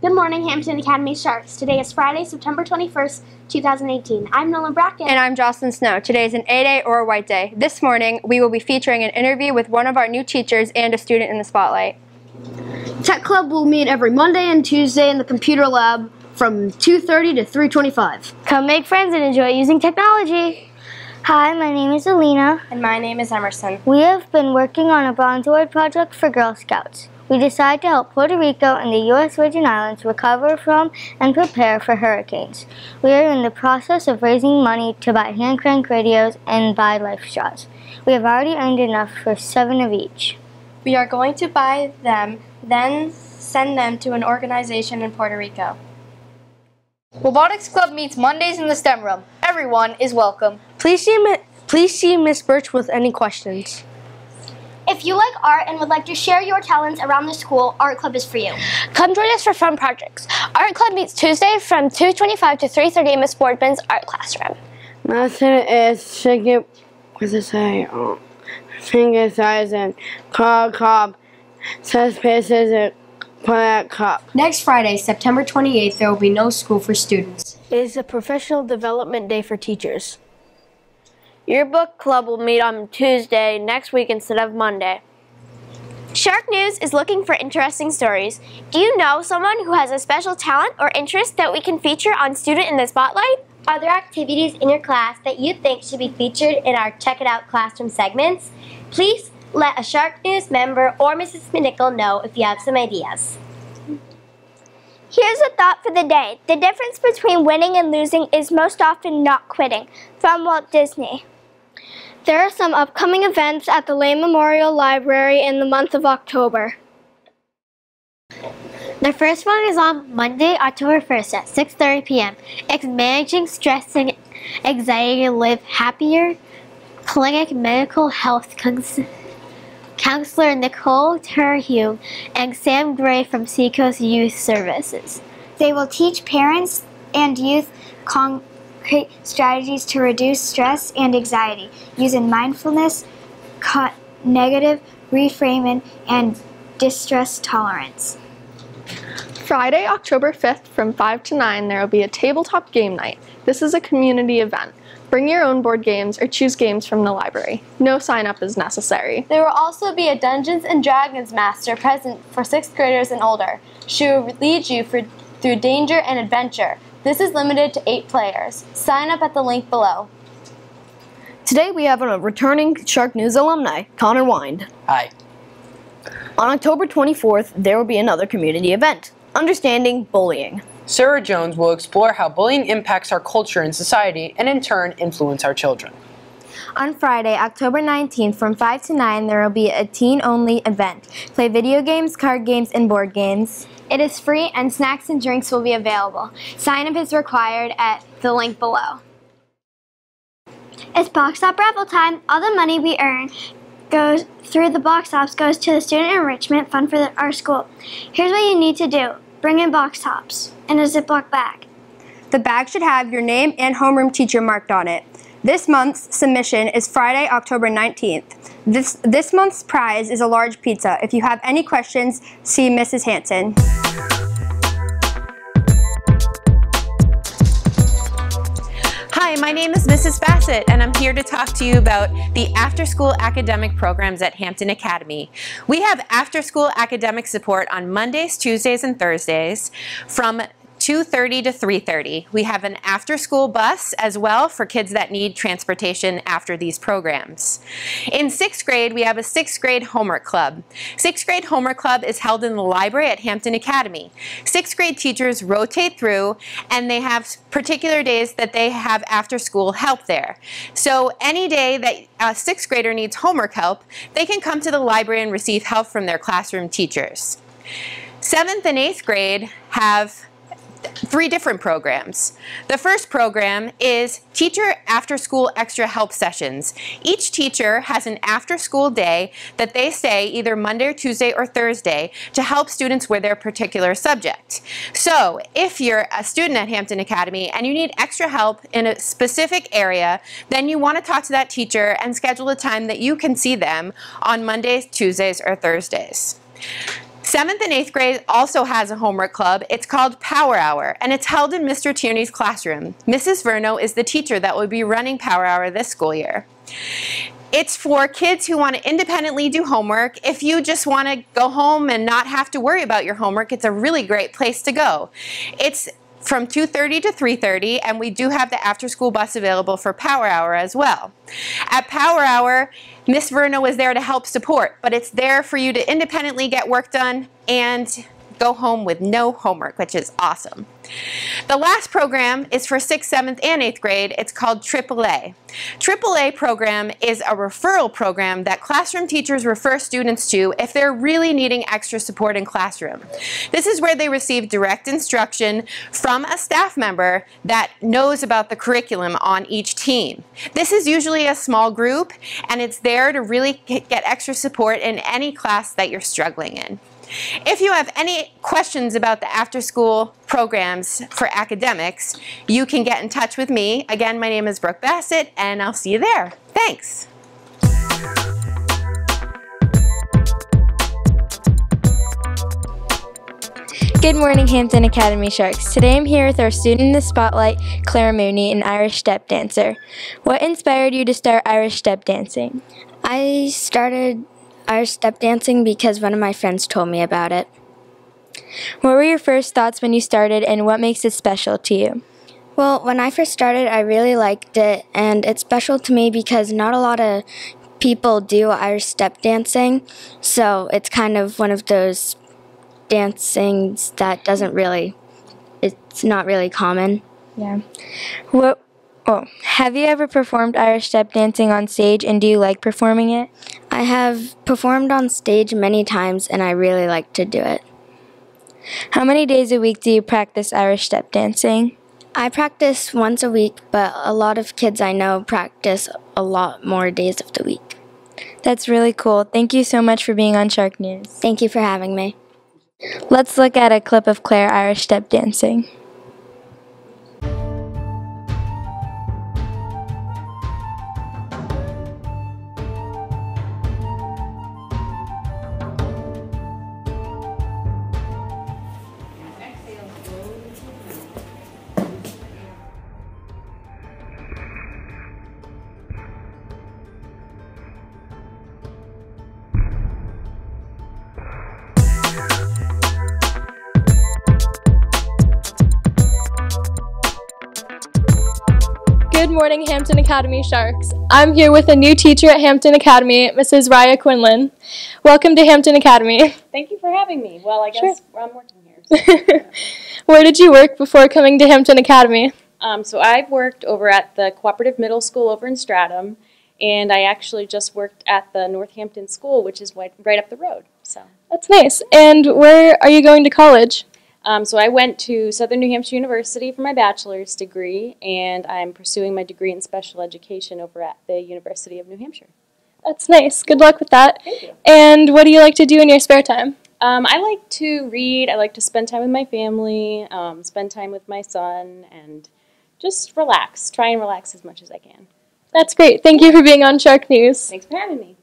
Good morning, Hampton Academy Sharks. Today is Friday, September 21st, 2018. I'm Nolan Brackett. And I'm Jocelyn Snow. Today is an A-Day or a White Day. This morning, we will be featuring an interview with one of our new teachers and a student in the Spotlight. Tech Club will meet every Monday and Tuesday in the computer lab from 2:30 to 3:25. Come make friends and enjoy using technology. Hi, my name is Alina. And my name is Emerson. We have been working on a Bronze Award project for Girl Scouts. We decided to help Puerto Rico and the U.S. Virgin Islands recover from and prepare for hurricanes. We are in the process of raising money to buy hand crank radios and buy life straws. We have already earned enough for 7 of each. We are going to buy them, then send them to an organization in Puerto Rico. Robotics Club meets Mondays in the STEM room. Everyone is welcome. Please see Miss Birch with any questions. If you like art and would like to share your talents around the school, Art Club is for you. Come join us for fun projects. Art Club meets Tuesday from 2:25 to 3:30 in Miss Boardman's art classroom. Method is shaking with a say finger size and call cup says paces and plant cup. Next Friday, September 28th, there will be no school for students. It is a professional development day for teachers. Your book club will meet on Tuesday next week instead of Monday. Shark News is looking for interesting stories. Do you know someone who has a special talent or interest that we can feature on Student in the Spotlight? Are there activities in your class that you think should be featured in our Check It Out classroom segments? Please let a Shark News member or Mrs. McNichol know if you have some ideas. Here's a thought for the day. The difference between winning and losing is most often not quitting. From Walt Disney. There are some upcoming events at the Lane Memorial Library in the month of October. The first one is on Monday, October 1st at 6:30 p.m. It's Managing Stress and Anxiety to Live Happier. Clinic Medical Health Counselor Nicole Terhune and Sam Gray from Seacoast Youth Services. They will teach parents and youth concrete strategies to reduce stress and anxiety using mindfulness, negative reframing, and distress tolerance. Friday, October 5th from 5 to 9, there will be a tabletop game night. This is a community event. Bring your own board games or choose games from the library. No sign-up is necessary. There will also be a Dungeons & Dragons master present for 6th graders and older. She will lead you through danger and adventure. This is limited to 8 players. Sign up at the link below. Today we have a returning Shark News alumni, Connor Wind. Hi. On October 24th, there will be another community event, Understanding Bullying. Sarah Jones will explore how bullying impacts our culture and society and in turn influence our children. On Friday, October 19th from 5 to 9, there will be a teen-only event. Play video games, card games, and board games. It is free and snacks and drinks will be available. Sign-up is required at the link below. It's Box Top raffle time. All the money we earn goes through the box tops goes to the Student Enrichment Fund for our school. Here's what you need to do. Bring in box tops in a Ziploc bag. The bag should have your name and homeroom teacher marked on it. This month's submission is Friday, October 19th. This month's prize is a large pizza. If you have any questions, see Mrs. Hanson. Hi, my name is Mrs. Bassett, and I'm here to talk to you about the after-school academic programs at Hampton Academy. We have after-school academic support on Mondays, Tuesdays, and Thursdays from 2:30 to 3:30. We have an after-school bus as well for kids that need transportation after these programs. In 6th grade, we have a 6th grade homework club. 6th grade homework club is held in the library at Hampton Academy. 6th grade teachers rotate through and they have particular days that they have after-school help there. So any day that a 6th grader needs homework help, they can come to the library and receive help from their classroom teachers. 7th and 8th grade have three different programs. The first program is Teacher After School Extra Help Sessions. Each teacher has an after-school day that they stay either Monday or Tuesday or Thursday to help students with their particular subject. So if you're a student at Hampton Academy and you need extra help in a specific area, then you want to talk to that teacher and schedule a time that you can see them on Mondays, Tuesdays, or Thursdays. 7th and 8th grade also has a homework club. It's called Power Hour, and it's held in Mr. Tierney's classroom. Mrs. Verno is the teacher that will be running Power Hour this school year. It's for kids who want to independently do homework. If you just want to go home and not have to worry about your homework, it's a really great place to go. It's from 2:30 to 3:30, and we do have the after-school bus available for Power Hour as well. At Power Hour, Miss Verno is there to help support, but it's there for you to independently get work done and go home with no homework, which is awesome. The last program is for 6th, 7th, and 8th grade. It's called AAA. AAA program is a referral program that classroom teachers refer students to if they're really needing extra support in classroom. This is where they receive direct instruction from a staff member that knows about the curriculum on each team. This is usually a small group, and it's there to really get extra support in any class that you're struggling in. If you have any questions about the after-school programs for academics, you can get in touch with me. Again, my name is Brooke Bassett, and I'll see you there. Thanks. Good morning, Hampton Academy Sharks. Today I'm here with our student in the Spotlight, Claire Mooney, an Irish step dancer. What inspired you to start Irish step dancing? I started Irish step dancing because one of my friends told me about it. What were your first thoughts when you started, and what makes it special to you? Well, when I first started, I really liked it, and it's special to me because not a lot of people do Irish step dancing, so it's kind of one of those dancings that it's not really common. Yeah. Have you ever performed Irish step dancing on stage, and do you like performing it? I have performed on stage many times, and I really like to do it. How many days a week do you practice Irish step dancing? I practice once a week, but a lot of kids I know practice a lot more days of the week. That's really cool. Thank you so much for being on Shark News. Thank you for having me. Let's look at a clip of Claire Irish step dancing. Good morning, Hampton Academy Sharks. I'm here with a new teacher at Hampton Academy, Mrs. Rya Quinlan. Welcome to Hampton Academy. Thank you for having me. Well, I guess I'm working here. So. Where did you work before coming to Hampton Academy? So I've worked over at the Cooperative Middle School over in Stratham, and I actually just worked at the Northampton School, which is right up the road. So that's nice. And where are you going to college? So I went to Southern New Hampshire University for my bachelor's degree, and I'm pursuing my degree in special education over at the University of New Hampshire. That's nice. Good luck with that. Thank you. And what do you like to do in your spare time? I like to read. I like to spend time with my family, spend time with my son, and just relax. Try and relax as much as I can. That's great. Thank you for being on Shark News. Thanks for having me.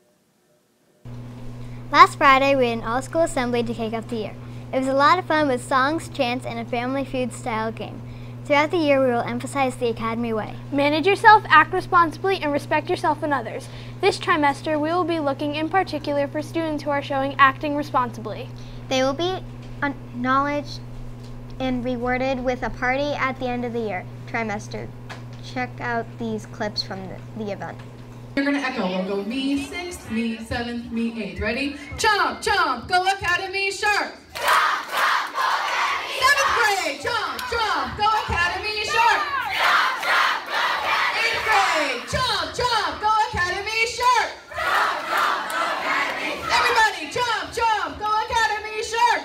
Last Friday, we had an all-school assembly to kick off the year. It was a lot of fun with songs, chants, and a family food-style game. Throughout the year, we will emphasize the Academy way. Manage yourself, act responsibly, and respect yourself and others. This trimester, we will be looking in particular for students who are showing acting responsibly. They will be acknowledged and rewarded with a party at the end of the year trimester. Check out these clips from the event. You're going to echo. We'll go me 6th, me 7th, me 8th. Ready? Chomp, chomp, go Academy Shark! Chomp, chomp, go Academy! 7th grade, chomp, chomp, go Academy Shark! Chomp, chomp, go Academy! 8th grade, chomp, chomp, go Academy Shark! Chomp, chomp, go Academy! Everybody, chomp, chomp, go Academy Shark!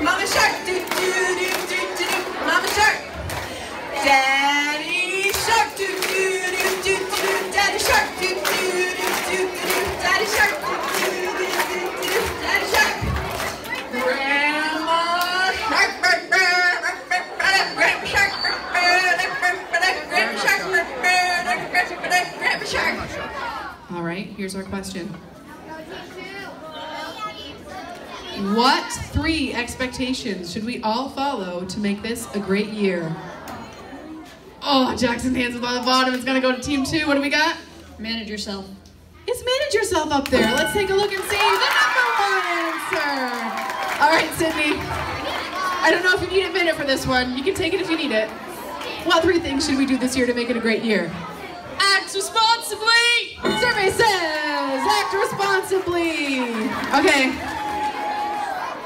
Mama shark, do do do do do do. Mama shark. Daddy shark, do do do do do. Daddy shark, do do do do do. Daddy shark, do do do do do. Daddy shark. Grandma shark, Grandma shark, Grandma shark. All right, here's our question. What 3 expectations should we all follow to make this a great year? Oh, Jackson's hands is on the bottom. It's going to go to team 2. What do we got? Manage yourself. It's manage yourself up there. Let's take a look and see the #1 answer. All right, Sydney. I don't know if you need a minute for this one. You can take it if you need it. What 3 things should we do this year to make it a great year? Act responsibly! Survey says act responsibly. Okay.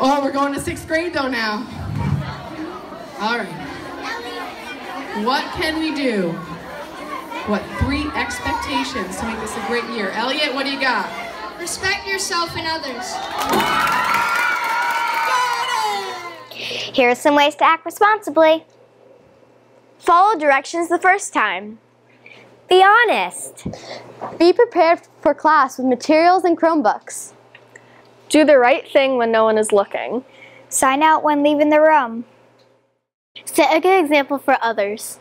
Oh, we're going to 6th grade though now. All right. What can we do? What 3 expectations to make this a great year? Elliot, what do you got? Respect yourself and others. Here are some ways to act responsibly. Follow directions the first time. Be honest. Be prepared for class with materials and Chromebooks. Do the right thing when no one is looking. Sign out when leaving the room. Set a good example for others.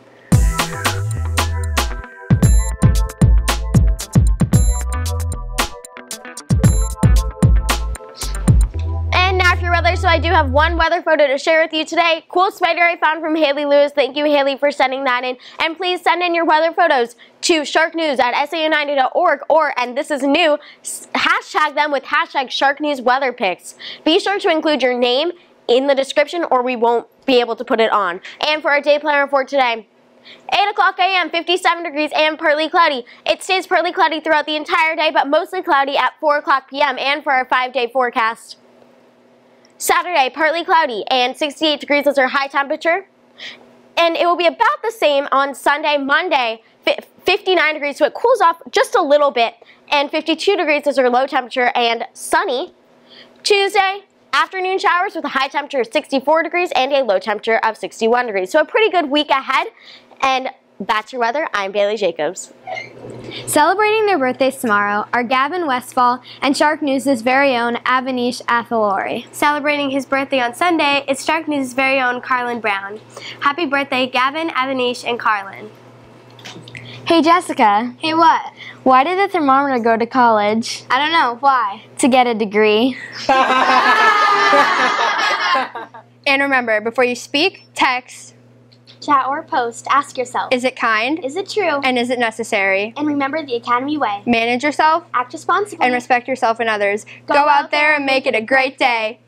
And now for your weather, so I do have one weather photo to share with you today. Cool spider I found from Haley Lewis. Thank you, Haley, for sending that in. And please send in your weather photos to sharknews@sau90.org or, and this is new, hashtag them with hashtag sharknewsweatherpics. Be sure to include your name in the description or we won't be able to put it on. And for our day planner for today, 8 o'clock a.m., 57 degrees and partly cloudy. It stays partly cloudy throughout the entire day, but mostly cloudy at 4 o'clock p.m. And for our 5-day forecast, Saturday, partly cloudy and 68 degrees is our high temperature. And it will be about the same on Sunday, Monday, 59 degrees, so it cools off just a little bit. And 52 degrees is our low temperature and sunny. Tuesday, afternoon showers with a high temperature of 64 degrees and a low temperature of 61 degrees. So a pretty good week ahead. And that's your weather. I'm Bailey Jacobs. Celebrating their birthdays tomorrow are Gavin Westfall and Shark News' very own Avanish Athalori. Celebrating his birthday on Sunday is Shark News' very own Carlin Brown. Happy birthday, Gavin, Avanish, and Carlin. Hey Jessica. Hey, what? Why did the thermometer go to college? I don't know. Why? To get a degree. And remember, before you speak, text, chat, or post, ask yourself, is it kind? Is it true? And is it necessary? And remember the Academy way. Manage yourself. Act responsibly. And respect yourself and others. Go out there and make it a great day.